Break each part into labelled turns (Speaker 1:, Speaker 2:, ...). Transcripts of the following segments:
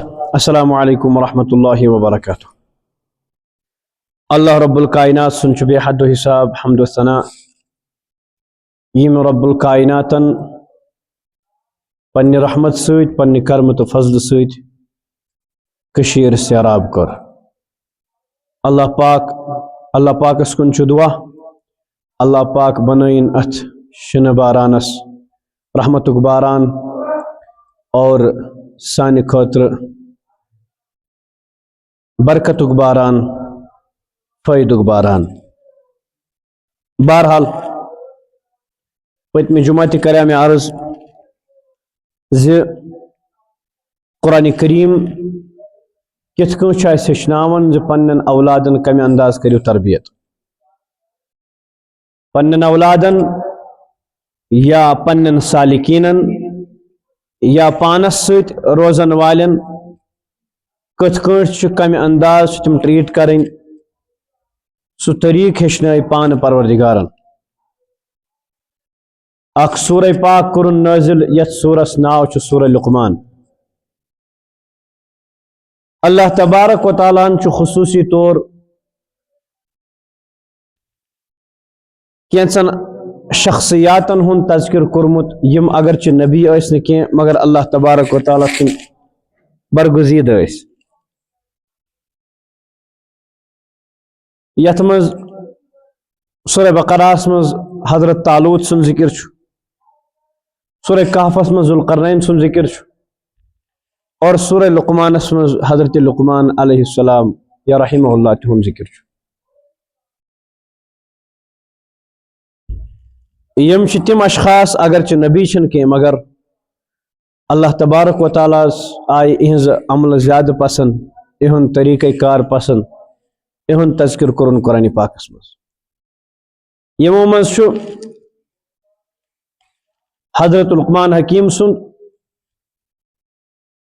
Speaker 1: بعد السلام علیکم ورحمۃ اللہ وبرکاتہ۔ اللہ رب الکائنات سن چھ بے حد و حساب حمد و ثنا یم رب الکائناتن پنہ رحمت ست پنہ کرم تو فضل ست کشیر سیراب کر۔ اللہ پاکس کن چھ دعا اللہ پاک بنائن ات شن بارانس رحمتک باران اور سانہ خاطر برکتک باران فائدک باران۔ بہرحال پتمہ جمعہ تہ کرے میں عرض زِ قرآن کریم کت کن چھ اس ہچناون زِ پنن اولادن کمہ انداز کریو تربیت۔ پنن اولادن یا پنن سالکینن یا پانس ست روزن والن کت کن کمہ انداز تم ٹریٹ کریں سہ طریق ہچن پان پروردگارن۔ اخ سورہ پاک کرن نازل یت سورس ناو چھ سورہ لقمان۔ اللہ تبارک و تعالیٰ چھ خصوصی طور کینچن شخصیاتن ہن تذکر کورمت یم اگرچہ نبی ٲسۍ نہٕ کینٛہہ مگر اللہ تبارک و تعالیٰ سن برگزید ٲسۍ۔ یتھ منٛز سورہ بقرہس منٛز حضرت طالوت سن ذکر چھُ، سورہ کہفس منٛز ذوالقرنین سن ذکر چھُ، اور سورہ لقمانس منٛز حضرت لقمان علیہ السلام یا رحمہ اللہ تہنٛد ذکر چھُ۔ یم چھ تم اشخاص اگرچہ نبی چھن کینٛہہ مگر اللہ تبارک و تعالیٰ آئی اہنز عمل زیادہ پسند، اہند طریقہ کار پسند، اہند تذکر کرن قرآن پاکس مز۔ یمو مز چھ حضرت لقمان حکیم سن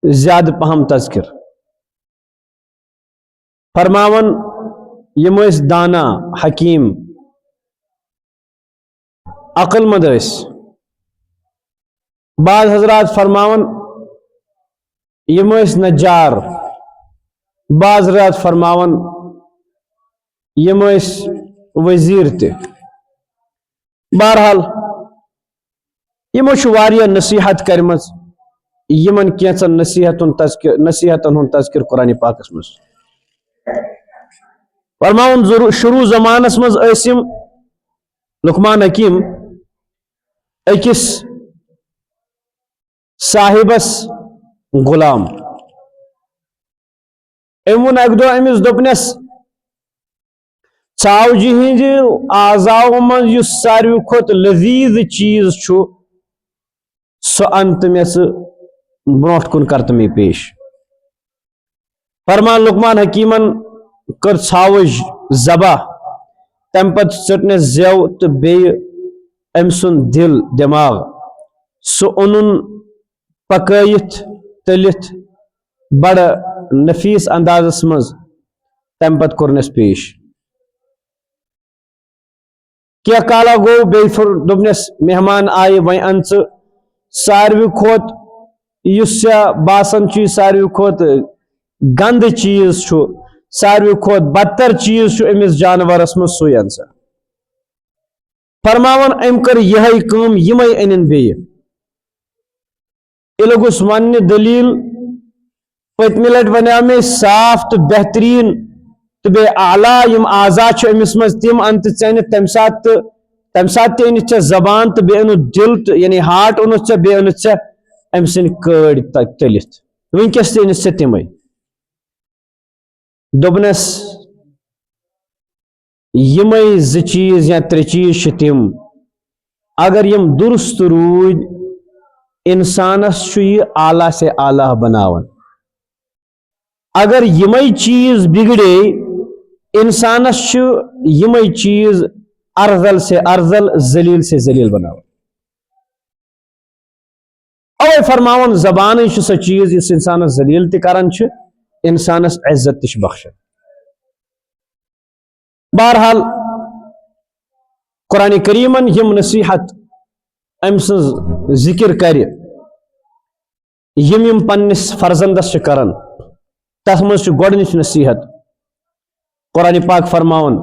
Speaker 1: زیادہ پہم تذکر۔ فرماون یم ٲسۍ دانا حکیم عقل مند ٲسۍ۔ بعض حضرات فرماون یم ٲسۍ نجار، بعض حضرات فرماون یم ٲسۍ وزیر تہ۔ بہرحال یمو چھ واریاہ نصیحت کرمژ، یمن کینژن نصیحتن ہند تذکر قرآن پاکس مز۔ فرماون شروع زمانس مز ٲسۍ یم لقمان حکیم اکس صاحبس غلام۔ ام ون اک دہ امس دپنس ژھاوجہ ہند اعضاء من یس ساروی کھت لذیذ چیز چھ سہ انت مے برونٹ کن کرت مے پیش۔ فرمان لقمان حکیمن کر ژھاوج ذبح، تم پت ژٹنس زیو تو بیٚیہِ أمۍ سُنٛد دل دماغ سہ اونن پکٲیتھ تلتھ بڑ نفیس اندازس مز، تم پت کورنس پیش۔ کینٛہہ کالا گوٚو بیٚیہِ دوٚپنس مہمان آیہِ وۄنۍ ان ژٕ ساروی کھۄت یُس ژےٚ باسان چھُے ساروی کھۄت گندٕ چیز چھُ، ساروی کھۄت بدتر چیز چھُ أمِس جانورس منٛز سُے ان ژٕ۔ فرماون أمۍ کٔر یِہے کٲم، یِمے أنِن بیٚیہِ۔ ییٚلہِ گوٚژھ وننہِ دلیٖل پٔتمہِ لٹہِ وَنیٛاو مےٚ صاف تہٕ بہتریٖن تہٕ بیٚیہِ اعلیٰ یِم اعضاء چھِ أمِس منٛز تِم انتہٕ ژےٚ أنِتھ تمہِ ساتہٕ تہِ أنِتھ ژےٚ زبان تہٕ بیٚیہِ اوٚنُتھ دل تہٕ یعنی ہارٹ اوٚنُتھ ژےٚ، بیٚیہِ أنِتھ ژےٚ أمۍ سٕنٛدۍ کٲڑۍ تٔلِتھ، وٕنکیٚس تہِ أنِتھ ژےٚ تِمے۔ دوٚپنس یِمے زٕ چیٖز یا ترٛےٚ چیٖز چھِ تِم اگر یم درست روٗدۍ انسانس چھُ یہِ اعلیٰ سے اعلیٰ بناون، اگر یِمے چیٖز بگڑے انسانس چھُ یِمے چیٖز ارذل سے ارذل، ذلیل سے ذلیل بناون۔ اوے فرماون زبانٕے چھِ سۄ چیٖز یُس انسانس ذلیل تہِ کران چھِ، انسانس عزت تہِ چھِ بخشان۔ بہرحال قرآن کریمن یم نصیحت أمۍ سٕنٛز ذکر کرِ یم پنس فرزندس کران تس مز گۄڈنِچ نصیحت قرآن پاک فرماون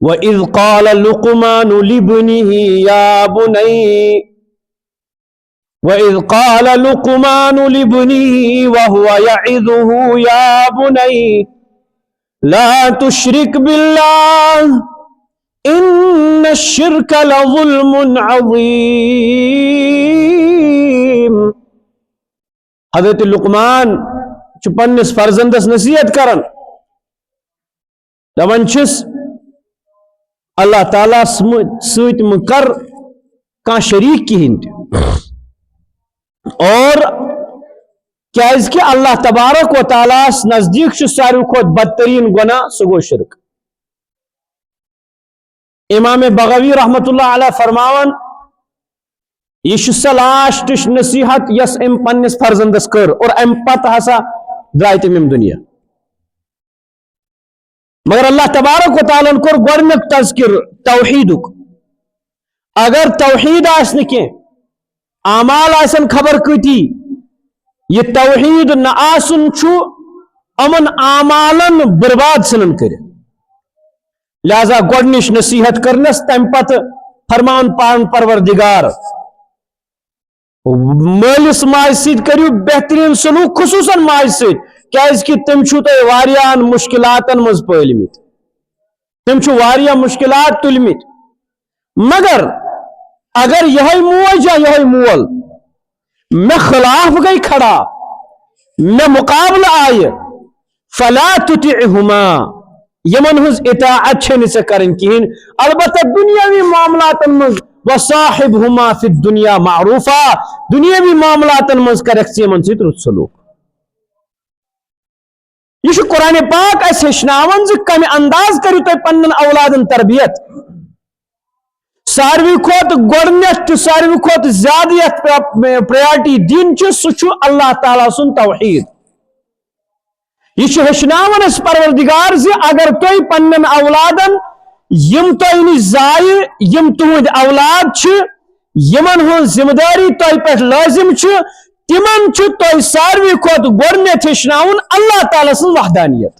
Speaker 1: وَإِذْ قَالَ لُقْمَانُ لِابْنِهِ يَا بُنَيَّ وَإِذْ قَالَ لُقْمَانُ لِابْنِهِ وَهُوَ يَعِظُهُ يَا بُنَيَّ لَا تُشْرِكْ بِاللَّهِ إِنَّ الشِّرْكَ لَظُلْمٌ عَظِيمٌ حضرت لقمان پنس فرزندس نصیحت کران دپان چھس اللہ تعالیٰ ست کر کان شریک کہین اور کیاز کہ اللہ تبارک و تعالیٰ نزدیک ساروی کھت بدترین گناہ سہ گو شرک. امام بغوی رحمت اللہ علیہ فرماون یہ سہ لاسٹچ نصیحت یس ام پنس فرزندس کر اور ام پتہ ہسا درائے تم دنیا. مگر اللہ تبارک و تعالیٰ کور گۄڈنیُک تذکر توحیدک. اگر توحید آسن کی اعمال آسن خبر کتی یہ توحید نہ آسن چھو امن اعمالن برباد سنن کر. لہذا گۄڈنِچ نصیحت کرنس تم پتہ فرمان پان پروردگار مالس ماج ست کریو بہترین سلوک خصوصاً ماج ست کیاز کہ تم چھو تو واریاہن مشکلاتن مز پلمت تم چھو واریاہ مشکلات تلمت. مگر اگر یہ موج یا یہ مول میں خلاف گئی کھڑا میں مقابلہ آئے فلا تطعہما یمن ہز اطاعت چھے نسے کرن کہین البتہ دنیاوی معاملات مز وصاحبہما فی الدنیا معروفا دنیاوی معاملات مز کرک سیمن سی رت سلوک. یہ قرآن پاک اس ہشناون ز کم انداز کرو تھی پنن اولادن تربیت. ساروی کھوت گۄڈنیتھ ساروی کھوت زیادہ یتھ پریارٹی دین سہ اللہ تعالیٰ سن توحید. یہ ہشناون اس پروردگار زِ اگر تھی پنن اولادن یم تھی نش زائہ یم تہند اولاد یمن ہن ذمہ داری تہ پہ لازم تمن تہ ساروی کھوت گۄڈنیتھ ہشناون اللہ تعالیٰ سن وحدانیت.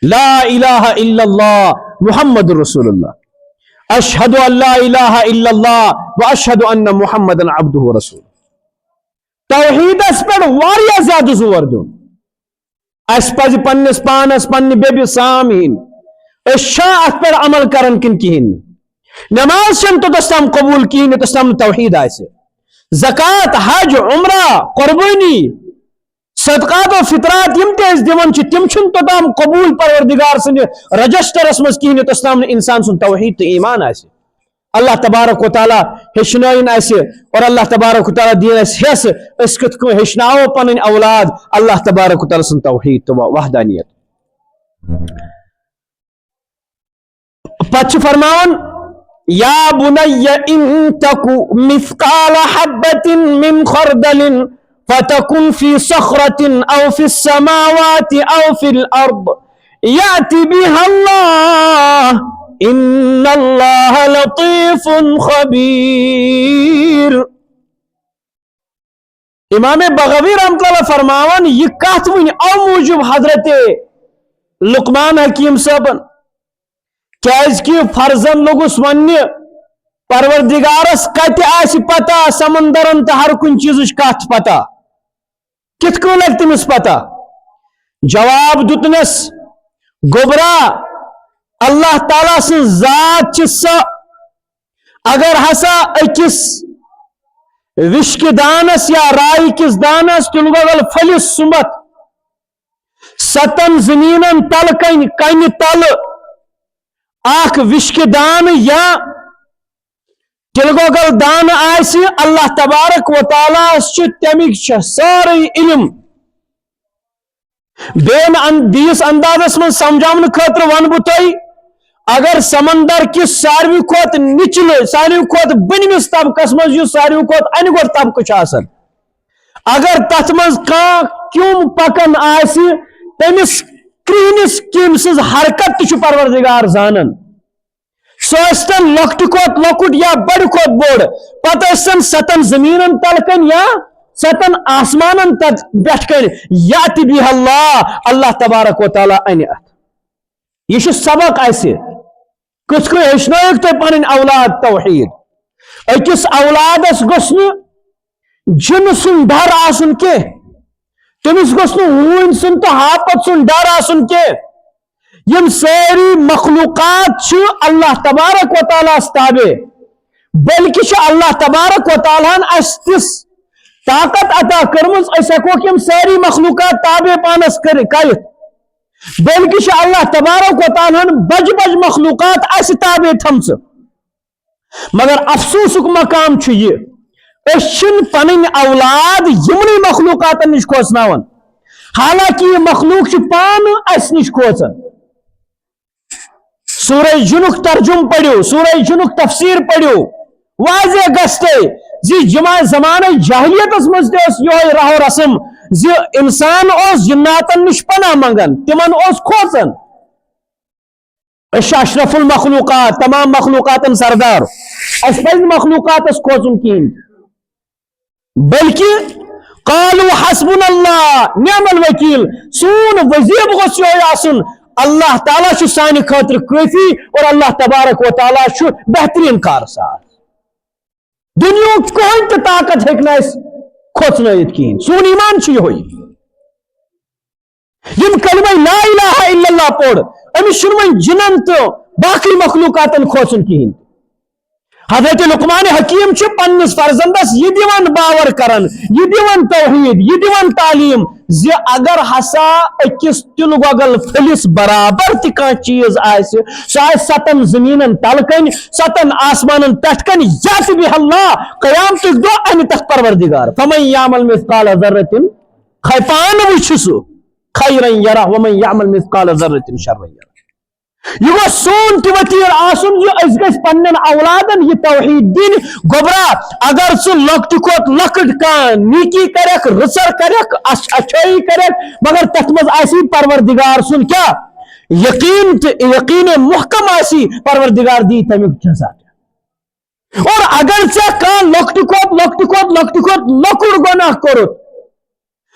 Speaker 1: لا الہ الا اللہ محمد رسول اللہ اشہد ان لا الہ الا اللہ و اشہد ان محمد عبدہ و رسول. توحید اس پر واریاہ زیادہ زور دون. اس پز پنس پانس پنہ بیبی سامین ات پر عمل کرن کن کہین. نماز چن تو تام قبول کہین تو تام توحید آسہ. زکات حج عمرہ قربانی صدقات و فطرات یم تیز دیون تم توتام قبول پروردگار سن رجسٹرس مز کہین تو تام انسان سن توحید تو ایمان آسہ. اللہ تبارک و تعالیٰ ہشنائن آسہ اور اللہ تبارک و تعالیٰ دین اس حس اس کت کو ہشناو پنن اولاد اللہ تبارک و تعالیٰ سن توحید تو وحدانیت. پچھ فرماون یا بنی ان تکو مثقال حبت من خردل فتكن في صخرة أو في السماوات أو في الأرض يأتي بها الله إن الله لطيف خبير. امام بغوی رحمۃ اللہ فرماون یہ کت ون او موجود حضرت لقمان حکیم صاحبن کیاز کہ فرزن لوگس ون پروردگارس کت آس پتہ سمندرن تو ہر کن چیز کت پتہ کت کن لگ تمس پتہ. جواب دتنس گوبرا اللہ تعالیٰ سن ذات سا اگر ہسا اکس وشک دانس یا رائی کس دانس تلگل پھلس سمت ستن زمینن تل کن تل اخ وشک دان یا تلگل دان آس اللہ تبارک و تعالیٰ تمیک ساری علم. بیس اندازس من سمجھاؤن خاطر ون بہ تھی اگر سمندر کس ساروی کھوت نچل ساروی کھوت بنمس طبقس مز ساروی کھوت ان گوڑ طبقہ اگر تت مز کان کیوم پکان آس تمس کرہنس کیم سز حرکت تہ پروردگار زانن. سوستن لکٹ کھوت لکٹ یا بڑ کھوت بوڑ پتہ ستن زمینن تل کن یا ستن آسمان پہ یاتی بھی اللہ تبارک و تعالیٰ ان ات یہ سبق اسہ کس کو ہیچنائک تھی پن اولاد توحید اکس اولادس گوس جن سن ڈر آسن کی تمس گوس ہون سن تو ہاپت سن ڈر آسن کی یم ساری مخلوقات اللہ تبارک و تعالیٰ تابع بلکہ اللہ تبارک و تعالیٰ اس تس طاقت عطا کرمز اس ہیکو یم ساری مخلوقات تابع پانس کرت بلکہ اللہ تبارک و تعالیٰ بج بج مخلوقات اس تابع تھمس مگر افسوس مقام یہ اس پن اولاد یمنی مخلوقات نش کھوسناون حالانکہ یہ مخلوق پان اس نش کھوسن سورہ جنک ترجم پڑھو سورہ جنک تفسیر پڑھو واضح گستے زمانہ جاہلیت مز یہ رہ و رسم انسان جناتن نش پناہ منگان تمن کھوسن اشرف المخلوقات تمام مخلوقات سردار اس پہ مخلوقات کھوسن کہین بلکہ قالوا حسبنا اللہ نعم الوکیل سون وزیب گوس یہ آسن اللہ تعالیٰ سانہ خاطر کافی اور اللہ تبارک و تعالیٰ بہترین کارساز دنیا کہین تو طاقت ہیکنا اس کھوچنائت کہین سون ایمان یہ یم کلمہ لا الہ الا اللہ پوڑ امس چھ جنن تو باقی مخلوقاتن کھوچن کہین حضرت لقمان حکیم پنس فرزندس یہ دیوان باور کرن یہ دیوان توحید یہ دیوان تعلیم اگر ہسا اکس تل گوگل پھلس برابر تہ چیز سہ ستن زمین تلکن ستن آسمان پٹھ کن یات بھی اللہ قیامت دہ ان تک پروردگار فمن یعمل مثقال ذرۃ پان وچھ سہ خیرا یرہ ومن یعمل مثقال ذرۃ شرا یرہ یہ گو سون تیوتیر آسن یہ اس گس پنن اولادن یہ توحید دین گوبرا اگر سہ لکٹ کھوت لکٹ کان نیکی کرک رسر کرک اچھائی کرک مگر تت مز آسی پروردگار سن کیا یقین محکم آسی پروردگار دی تمیک جزا اور اگر ژے کان لکٹ کھوت لکڑ گناہ کرت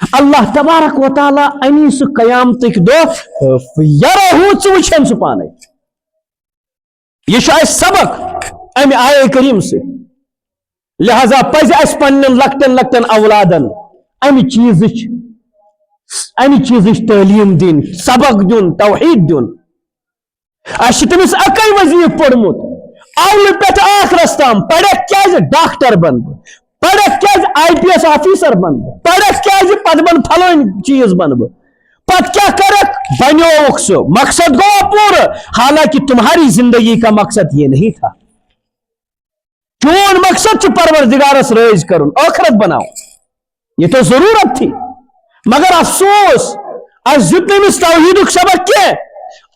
Speaker 1: اللہ تبارک و تعالیٰ انی سہ قیامتک دہ یرہو ژٕ وچھن سہ پانے یہ سبق امہ آیہ کریم سے لہذا پز اس پنن لکٹن اولادن امہ چیزچ تعلیم دین سبق دین توحید دین اس تمس اکی وظیف پڑمت اول پہ آخرس تام پڑھت کیا ڈاکٹر بن پڑھت کیا آئی پی ایس آفیسر بن پڑھت کیا پت بن فلان چیز بن پت کیا کرک بنوک سو مقصد گو پورا حالانکہ تمہاری زندگی کا مقصد یہ نہیں تھا چون مقصد پروردگارس راضی کرن آخرت بناؤ یہ تو ضرورت تھی مگر افسوس اس دیت توحید سبق کی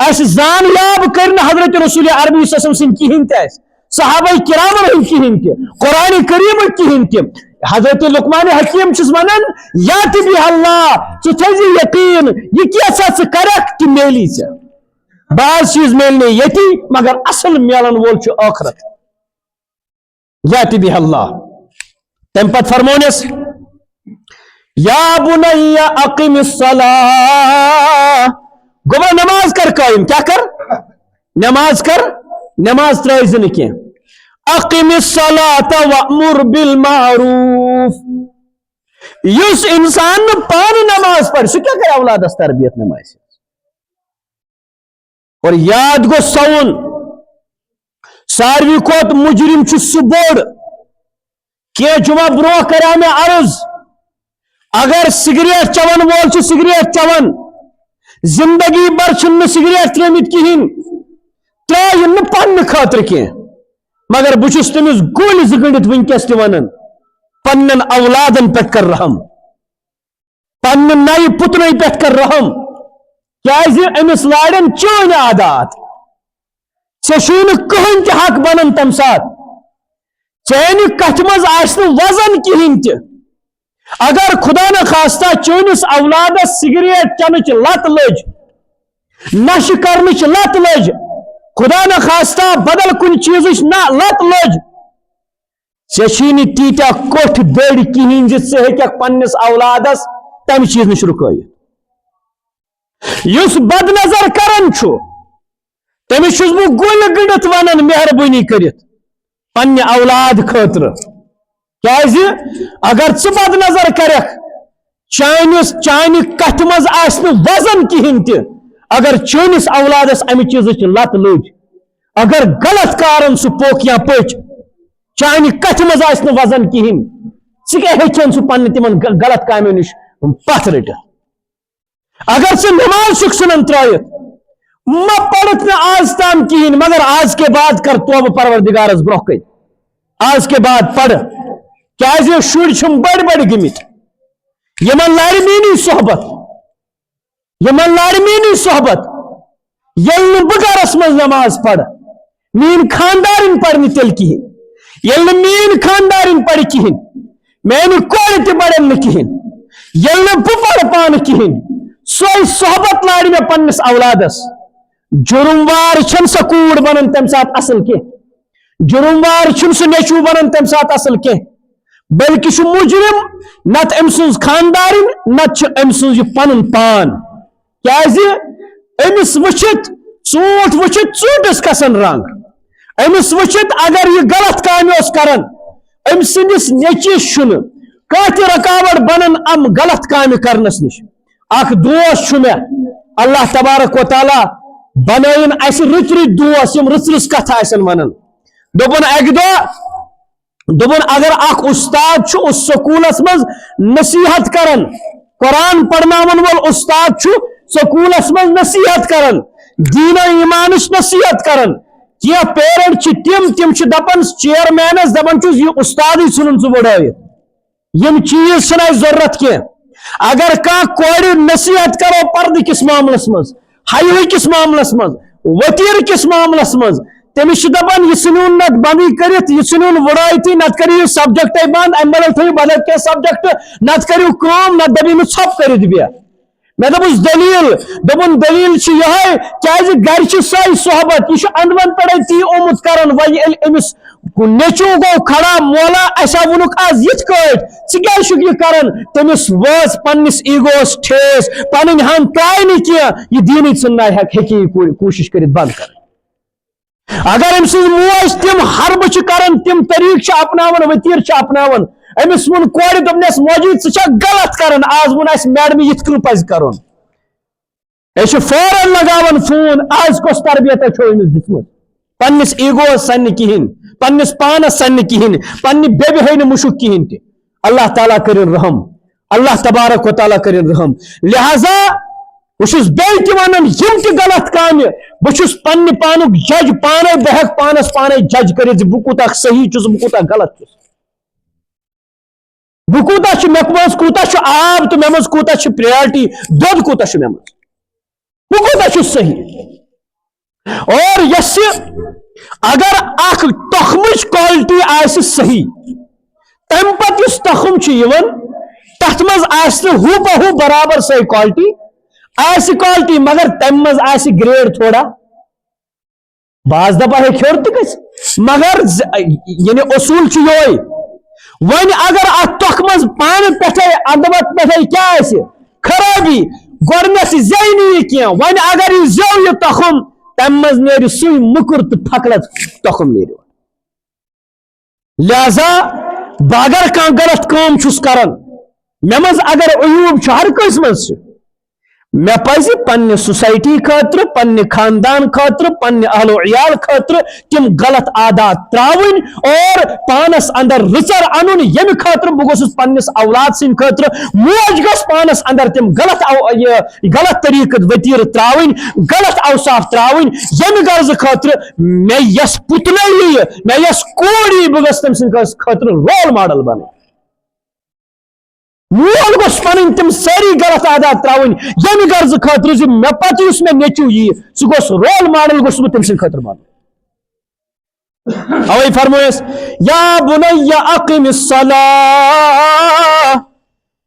Speaker 1: اس زان یاب کرن حضرت رسول عربی صلی اللہ علیہ وسلم کہین تہ صحابہ کرام کہین تہ قرآن کریم کہین تہ حضرت لقمان حکیم چس ونان یات بھی اللہ ثی یقین یہ کیسا کرک کہ میلی بعض چیز میلنے یتی مگر اصل میلن وول آخرت یات بھی اللہ تم پت فرمونس یا بنی اقم الصلاة گوبر نماز کر قائم کیا کر نماز ترائز کی اقم الصلاة وامر بالمعروف یس انسان پان نماز پڑھ سہ کیا کرے اولادس تربیت نماز اور یاد گو سون ساروی کھوت مجرم سہ بوڑ کی جمعہ برو کرا میں عرض اگر سگریٹ چون وول سگریٹ چون زندگی بر چھ سگریٹ ترمت کہین ترائن پن خاطر کی مگر بچس تمس گول زگڑت ونکس تہ ونان پنن اولادن پہ کر رحم پنن نئی پتن پہ کر رحم کیازِ امس لارن چون عادات ژے کہین تہ حق بنان تم سات چانہ کتھ مز وزن کہین تہ اگر خدا نخواستہ چونس اولادس سگریٹ چنچ لت لج نش کرنچ لت لج خدا نخواستہ بدل کن چیز لت لج ژےٚ تیٖتیٛاہ کوٚٹھۍ دٔڑۍ کِہیٖنۍ زِ ژٕ ہیٚککھ پننِس اولادس تمہِ چیٖز نِش رُکٲیِتھ. یُس بد نظر کران چھُ تٔمِس چھُس بہٕ گُلہِ گٔنڈِتھ ونان مہربٲنی کٔرِتھ پننہِ اولاد خٲطرٕ. کیازِ اگر ژٕ بد نظر کرکھ چانہِ کتھِ منٛز آسہِ نہٕ وزن کِہیٖنۍ تہِ اگر چٲنِس اولادس امہِ چیٖزٕچ لت لٔج اگر غلط کارن سُہ پوٚک یا پٔچ چانہِ کتھِ منٛز آسہِ نہٕ وزن کِہیٖنۍ ژٕ کیٛاہ ہیٚکھن سُہ پننہِ تِمن غلط کامیو نِش پتھ رٔٹِتھ. اگر ژٕ نماز چھُکھ ژھٕنان ترٲیِتھ مہ پرتھ نہٕ آز تام کِہیٖنۍ مگر آز کے بعد کر توبہٕ پروردگارس برونٛہہ کَنۍ آز کے بعد پڑھ. کیازِ شُرۍ چھِم بٔڑۍ بٔڑۍ گٔمٕتۍ یِمن لارِ میٛٲنی صحبت ییٚلہِ نہٕ بہٕ گرس منٛز نماز پرٕ میٛٲنۍ خاندارٕنۍ پرِ نہٕ تیٚلہِ کِہیٖنۍ ییٚلہِ نہٕ میٛٲنۍ خاندارٕنۍ پرِ کِہیٖنۍ میٛانہِ کورِ تہِ پرن نہٕ کِہیٖنۍ ییٚلہِ نہٕ بہٕ پرٕ پانہٕ کِہیٖنۍ سۄے صحبت لارِ مےٚ پننِس اولادس. جُرموار چھنہٕ سۄ کوٗر بنان تمہِ ساتہٕ اصل کینٛہہ جُرموار چھُنہٕ سُہ نیٚچوٗ بنان تمہِ ساتہٕ اصل کینٛہہ بلکہِ چھُ مُجرم نتہٕ أمۍ سٕنٛز خاندارٕنۍ نتہٕ چھُ أمۍ سٕنٛز یہِ پنُن پان. کیازِ أمِس وٕچھِتھ ژوٗنٛٹھ وٕچھِتھ ژوٗنٛٹھِس کھسان رنگ أمِس وٕچھِتھ اگر یہِ غلط کامہِ اوس کران أمۍ سٕنٛدِس نیٚچوِس چھُنہٕ کانٛہہ تہِ رکاوٹ بنان ام غلط کامہِ کرنس نِش. اکھ دوس چھُ مےٚ اللہ تبارک و تعالیٰ بنٲیِن اسہِ رٕتۍ رٕتۍ دوس یِم رٕژ کتھٕ آسن ونان. دوٚپُن اکہِ دۄہ دوٚپُن اگر اکھ اُستاد چھُ سکوٗلس منٛز نصیحت کران قرآن پرناون وول اُستاد چھُ سکوٗلس منٛز نصیحت کران دیٖنو ایٖمانٕچ نصیحت کران کینٛہہ پیرنٹ چھِ تِم چھِ دپان چیئرمینس دپان چھُس یہِ اُستادٕے ژھٕنُن ژٕ بڑٲیِتھ یِم چیٖز چھِنہٕ اسہِ ضروٗرت کینٛہہ. اگر کانٛہہ کورِ نصیحت کرو پردٕ کِس معاملس منٛز حیاہٕکۍ کِس معاملس منٛز ؤتیٖرٕ کِس معاملس منٛز تٔمِس چھِ دپان یہِ ژھٕنِوُن نتہٕ بندٕے کٔرِتھ یہِ ژھٕنِوُن وُڑٲیتھٕے نتہٕ کٔرِو یہِ سبجکٹے بند امہِ بدل تھٲیِو بدل کینٛہہ سبجکٹ نتہٕ کٔرِو کٲم نتہٕ دٔپِو نہٕ ژھۄپ کٔرِتھ بیٚہہ. مےٚ دوٚپُس دلیٖل دوٚپُن دلیٖل چھِ یِہوے کیازِ گرِ چھِ سۄے صحبت یہِ چھُ انٛدون پٮ۪ٹھے تی آمُت کران وۄنۍ ییٚلہِ أمِس نیٚچوٗ گوٚو کھڑا مولا اسا ووٚنُکھ آز یِتھ کٲٹھۍ ژٕ کیازِ چھُکھ یہِ کران تٔمِس وٲژ پننِس ایٖگوس ٹھیس پنٕنۍ ہن تراے نہٕ کینٛہہ یہِ دیٖنٕے ژھٕنناے ہیٚکہِ یہِ کوٗشش کٔرِتھ بنٛد کرٕنۍ. اگر أمۍ سٕنٛز موج تِم حربہٕ چھِ کران تِم طریٖقہٕ چھِ اپناوان ؤتیٖر چھِ اپناوان أمِس ووٚن کورِ دوٚپنس موجی ژٕ چھکھ غلط کران آز ووٚن اسہِ میڈمہِ یِتھ کٔنۍ پزِ کرُن أسۍ چھِ فوراً لگاوان فون آز کۄس تربیت چھو أمِس دِژمٕژ پننِس ایٖگوس سننہِ کِہیٖنۍ پننِس پانس سننہِ کِہیٖنۍ پننہِ بیبہِ ہٲے نہٕ مُشُک کِہیٖنۍ تہِ. اللہ تعالیٰ کٔرِن رحم اللہ تبارک و تعالیٰ کٔرِن رحم. لہذا بہٕ چھُس بیٚیہِ تہِ ونان یِم تہِ غلط کامہِ بہٕ چھُس پننہِ پانُک جج پانے بہٕ ہیٚکہٕ پانس پانے جج کٔرِتھ زِ بہٕ کوٗتاہ صحیح چھُس بہٕ کوٗتاہ غلط چھُس بہٕ کوٗتاہ چھُ مےٚ منٛز کوٗتاہ چھُ آب تہٕ مےٚ منٛز کوٗتاہ چھُ پریارٹی دۄد کوٗتاہ چھُ مےٚ منٛز بہٕ کوٗتاہ چھُس صحیح. اور یۄس یہِ اگر اکھ تۄخمٕچ کالٹی آسہِ صحیح تمہِ پتہٕ یُس تۄخم چھُ یِوان تتھ منٛز آسہِ نہٕ ہُہ بہوٗ برابر سۄے کالٹی آسہِ کالٹی مگر تمہِ منٛز آسہِ گریڈ تھوڑا بعض دفعہ ہیٚکہِ ہیوٚر تہِ گٔژھِتھ مگر یعنی اصوٗل چھُ یِہوے. وۄنۍ اگر اتھ تۄخ منٛز پانہٕ پٮ۪ٹھے انٛدوت پٮ۪ٹھے کیٛاہ آسہِ خرٲبی گۄڈٕنیتھ زیٚیہِ نہٕ یہِ کینٛہہ وۄنۍ اگر یہِ زیوٚو یہِ تۄخم تمہِ منٛز نیرِ سُے مُکُر تہٕ پھکلت تۄخم نیرِ. لہذا بہٕ اگر کانٛہہ غلط کٲم چھُس کران مےٚ منٛز اگر عیوٗب چھُ ہر کٲنٛسہِ منٛز چھُ مےٚ پزِ پننہِ سوسایٹی خٲطرٕ پننہِ خاندان خٲطرٕ پننہِ اہل و عیال خٲطرٕ تِم غلط عادات تراوٕنۍ اور پانس اندر رٕژر انُن ییٚمہِ خٲطرٕ بہٕ گوٚژھُس پننِس اولاد سٕنٛدِ خٲطرٕ موج گژھِ پانس اندر تِم غلط طریٖقہٕ ؤتیٖرٕ تراوٕنۍ غلط اوصاف تراوٕنۍ ییٚمہِ غرضہٕ خٲطرٕ مےٚ یۄس پُتلے یِیہِ مےٚ یۄس کوٗر یِیہِ بہٕ گژھٕ تٔمۍ سٕنٛدِ خٲطرٕ رول ماڈل بنٕنۍ. مول گوٚژھ پنٕنۍ تِم سٲری غلط عادات تراوٕنۍ ییٚمہِ غرضہٕ خٲطرٕ زِ مےٚ پتہٕ یُس مےٚ نیٚچوٗ یِیہِ سُہ گوٚژھ رول ماڈل گوٚژھ بہٕ تٔمۍ سٕنٛدِ خٲطرٕ بنُن. اوے فرمٲیس یا بُنَیَّ اقِمِ الصَّلَاةَ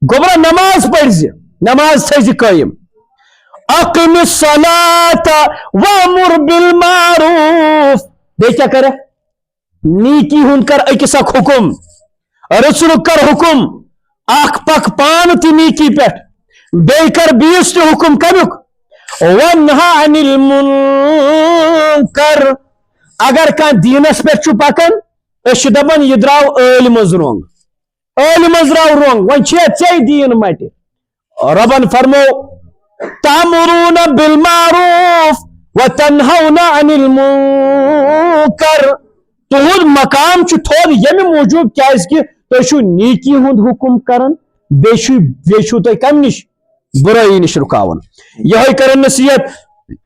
Speaker 1: گوٚبرا نماز پٔرۍ زِ نماز تھٲیزِ قٲیِم اقِمِ الصَّلَاةَ وَأْمُرْ بِالْمَعْرُوفِ بیٚیہِ کیٛاہ کَرکھ نیکی ہند کر أکِس اکھ حکم رسولک کر حکم اخ پک پان تی نیکی پہ بے کر بیس تی حکم کمیک ونہا عن المنکر اگر کان دینس پہ چھو پکن اس دپن یہ دراو ٲلۍ منٛز رونگ ٲلۍ منٛز دراو رونگ ون چھے ژے دین مٹہِ ربن فرمو تأمرون بالمعروف وتنهون عن المنکر تہد مقام تھود یمہ موجوب کیاز کہ تھی چھو نیکی ہند حکم کرن بیٚیہِ چھو تُہۍ کم نش برائی نش رکاون یہ کرن نصیحت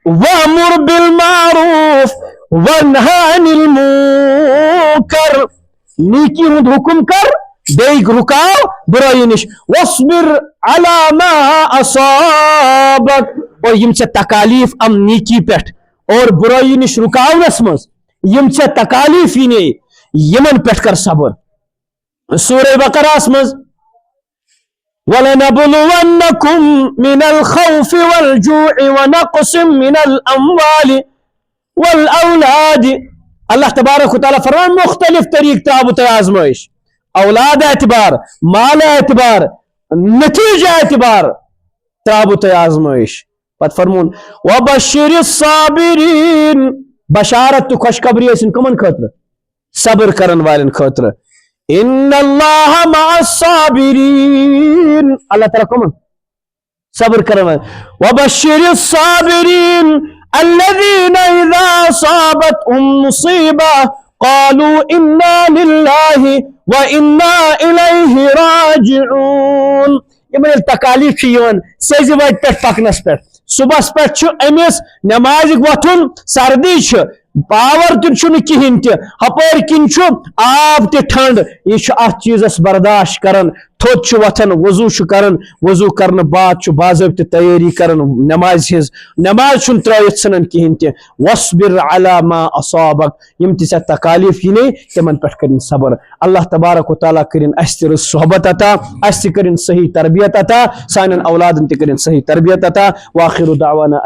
Speaker 1: وامر بالمعروف وانہا عن المنکر نیکی ہند حکم کر بیٚیہِ رکاو برائی نش واصبر علی ما اصابک اور یم ژےٚ تکالیف ام نیکی پٮ۪ٹھ اور برائی نش رکاونس منٛز یم ژےٚ تکالیف ینے یمن پٮ۪ٹھ کر صبر سورہ بقرہ منٛز وَلَنَبْلُوَنَّكُمْ مِنَ الْخَوْفِ وَالْجُوعِ وَنَقْصٍ مِنَ الْأَمْوَالِ وَالْأَوْلَادِ اللہ تبارک و تعالیٰ فرمان مختلف طریق ترابو تہ آزمائش اولاد اعتبار مال اعتبار نتیجہ اعتبار ترابو تہ آزمائش پت فرمون وَبَشِّرِ الصَّابِرِينَ بشارت تو خوشخبری ٲسِن کمن خٲطرٕ صبر کرن والن خٲطرٕ ان اللہ مع الصابرین اللہ تعالیٰ کمن صبر کرن والن وبشر الصابرین الذین اذا اصابتهم مصیبہ قالوا انا للہ وانا الیہ راجعون یمن تکالیف چھ یوان سیزِ وتہِ پٮ۪ٹھ پکنس پٮ۪ٹھ صبحس پٮ۪ٹھ أمس نماز وتھن سردی چھ پاور تہ کہین تہ ہپٲرۍ کِنۍ چھُ آب تہ ٹھنڈ یہ اتھ چیزس برداشت کران تھوٚد چھُ وتھان وضو کران وضو کرنے بعد چھُ باضٲبطہ تیاری کران نماز ہز نماز چھُنہٕ ترٲوِتھ ژھٕنان کہین تہ واصبر علی ما اصابک یم تہ ژےٚ تکالیف ینے تمن پٮ۪ٹھ کٔرِنۍ صبر اللہ تبارک و تعالیٰ کٔرِنۍ اسہِ تہِ رٕژ صحبت عطا اسہِ تہِ کٔرِنۍ صحیح تربیت عطا سانٮ۪ن اولادن تہِ کٔرِنۍ صحیح تربیت عطا واخر دعوانا